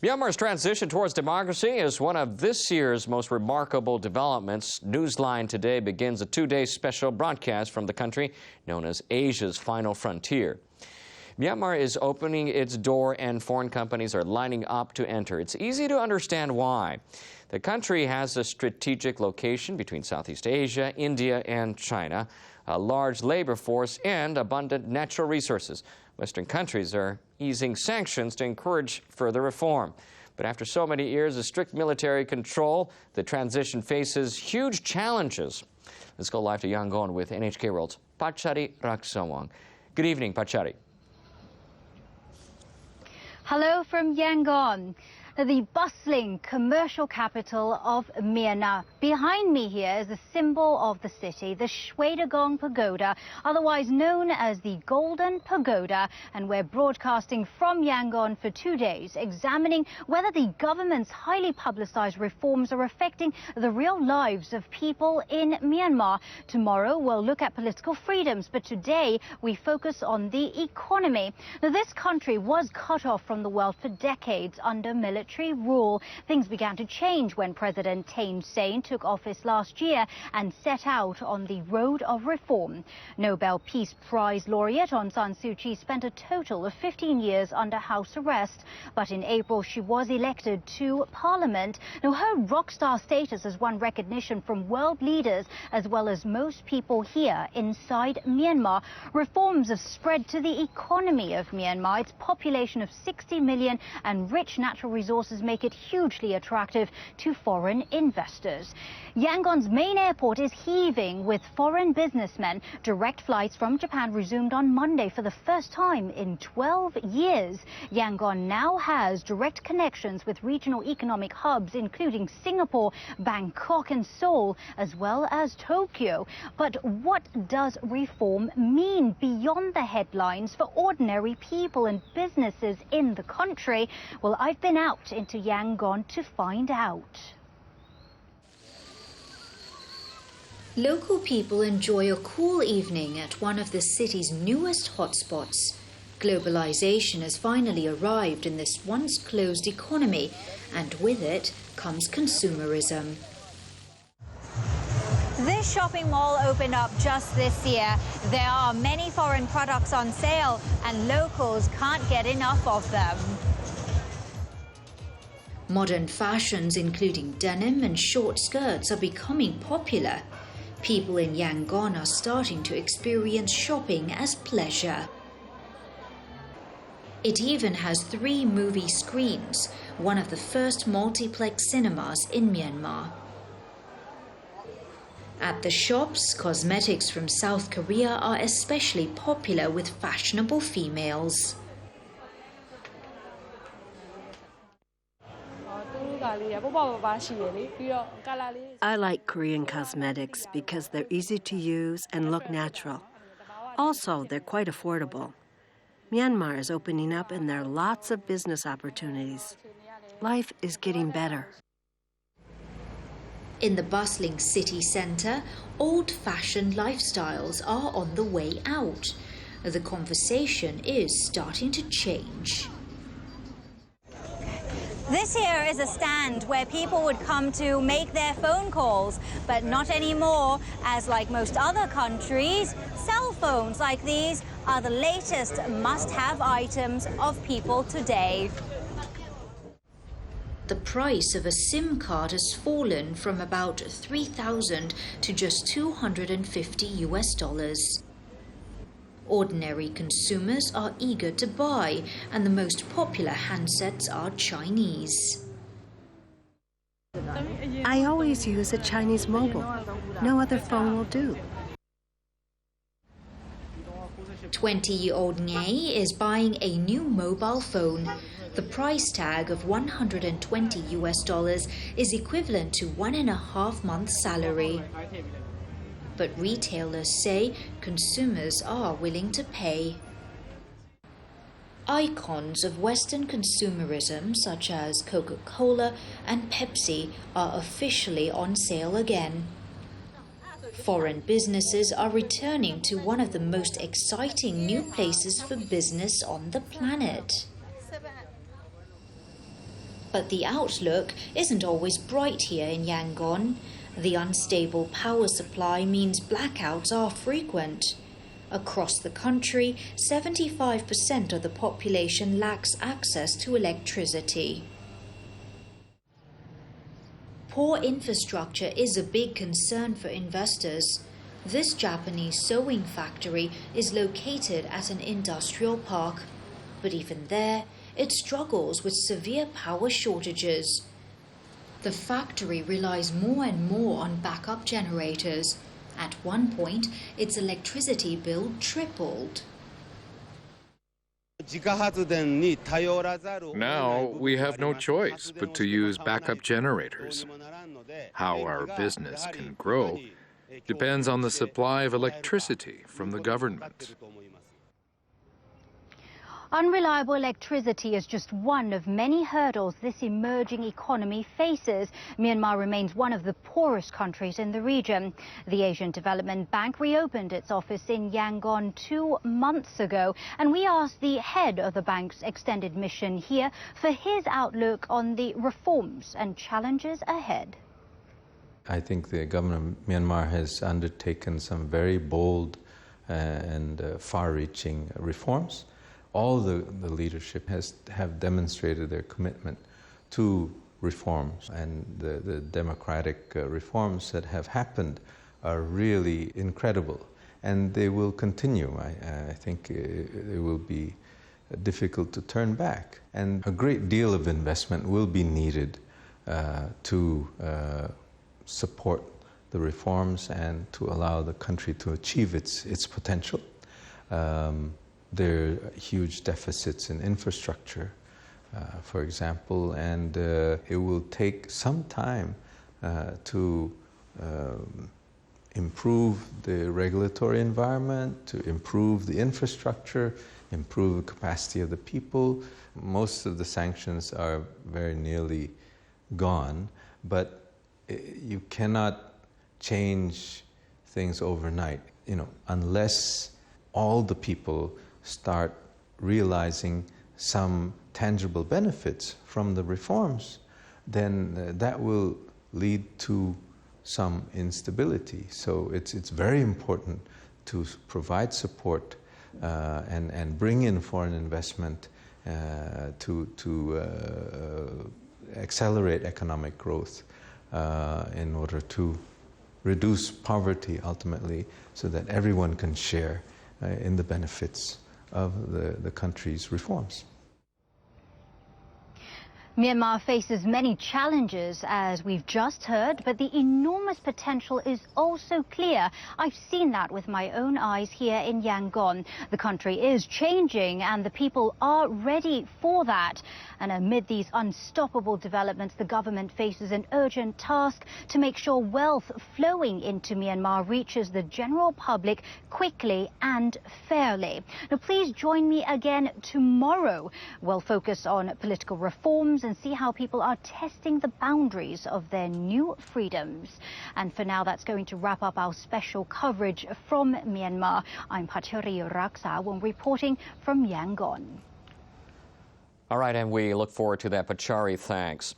Myanmar's transition towards democracy is one of this year's most remarkable developments. Newsline today begins a two-day special broadcast from the country known as Asia's Final Frontier. Myanmar is opening its door and foreign companies are lining up to enter. It's easy to understand why. The country has a strategic location between Southeast Asia, India, and China, a large labor force, and abundant natural resources. Western countries are easing sanctions to encourage further reform. But after so many years of strict military control, the transition faces huge challenges. Let's go live to Yangon with NHK World's Pachari Raksawang. Good evening, Pachari. Hello from Yangon, the bustling commercial capital of Myanmar. Behind me here is a symbol of the city, the Shwedagon Pagoda, otherwise known as the Golden Pagoda, and we're broadcasting from Yangon for 2 days, examining whether the government's highly publicized reforms are affecting the real lives of people in Myanmar. Tomorrow we'll look at political freedoms, but today we focus on the economy. Now, this country was cut off from the world for decades under military rule. Things began to change when President Thein Sein took office last year and set out on the road of reform. Nobel Peace Prize laureate Aung San Suu Kyi spent a total of 15 years under house arrest, but in April she was elected to parliament. Now, her rock star status has won recognition from world leaders as well as most people here inside Myanmar. Reforms have spread to the economy of Myanmar. Its population of 60 million and rich natural resources make it hugely attractive to foreign investors. Yangon's main airport is heaving with foreign businessmen. Direct flights from Japan resumed on Monday for the first time in 12 years. Yangon now has direct connections with regional economic hubs including Singapore, Bangkok and Seoul, as well as Tokyo. But what does reform mean beyond the headlines for ordinary people and businesses in the country? Well, I've been out into Yangon to find out. Local people enjoy a cool evening at one of the city's newest hotspots. Globalization has finally arrived in this once closed economy, and with it comes consumerism. This shopping mall opened up just this year. There are many foreign products on sale and locals can't get enough of them. Modern fashions, including denim and short skirts, are becoming popular. People in Yangon are starting to experience shopping as pleasure. It even has 3 movie screens, one of the first multiplex cinemas in Myanmar. At the shops, cosmetics from South Korea are especially popular with fashionable females. I like Korean cosmetics because they're easy to use and look natural. Also, they're quite affordable. Myanmar is opening up and there are lots of business opportunities. Life is getting better. In the bustling city centre, old-fashioned lifestyles are on the way out. The conversation is starting to change. This here is a stand where people would come to make their phone calls, but not anymore, as like most other countries, cell phones like these are the latest must-have items of people today. The price of a SIM card has fallen from about $3,000 to just $250. Ordinary consumers are eager to buy, and the most popular handsets are Chinese. I always use a Chinese mobile. No other phone will do. 20-year-old Nye is buying a new mobile phone. The price tag of $120 is equivalent to 1.5 months' salary. But retailers say consumers are willing to pay. Icons of Western consumerism such as Coca-Cola and Pepsi are officially on sale again. Foreign businesses are returning to one of the most exciting new places for business on the planet. But the outlook isn't always bright here in Yangon. The unstable power supply means blackouts are frequent. Across the country, 75% of the population lacks access to electricity. Poor infrastructure is a big concern for investors. This Japanese sewing factory is located at an industrial park. But even there, it struggles with severe power shortages. The factory relies more and more on backup generators. At one point, its electricity bill tripled. Now we have no choice but to use backup generators. How our business can grow depends on the supply of electricity from the government. Unreliable electricity is just one of many hurdles this emerging economy faces. Myanmar remains one of the poorest countries in the region. The Asian Development Bank reopened its office in Yangon 2 months ago, and we asked the head of the bank's extended mission here for his outlook on the reforms and challenges ahead. I think the government of Myanmar has undertaken some very bold and far-reaching reforms. All the leadership have demonstrated their commitment to reforms, and the democratic reforms that have happened are really incredible, and they will continue. I think it will be difficult to turn back, and a great deal of investment will be needed to support the reforms and to allow the country to achieve its potential. There are huge deficits in infrastructure, for example, and it will take some time to improve the regulatory environment, to improve the infrastructure, improve the capacity of the people. Most of the sanctions are very nearly gone, but you cannot change things overnight, unless all the people start realizing some tangible benefits from the reforms, then that will lead to some instability. So it's very important to provide support and bring in foreign investment to accelerate economic growth in order to reduce poverty ultimately, so that everyone can share in the benefits of the country's reforms. Myanmar faces many challenges, as we've just heard, but the enormous potential is also clear. I've seen that with my own eyes here in Yangon. The country is changing and the people are ready for that. And amid these unstoppable developments, the government faces an urgent task to make sure wealth flowing into Myanmar reaches the general public quickly and fairly. Now, please join me again tomorrow. We'll focus on political reforms and see how people are testing the boundaries of their new freedoms. And for now, that's going to wrap up our special coverage from Myanmar. I'm Pachori Raksawong reporting from Yangon. All right, and we look forward to that, Pachari. Thanks.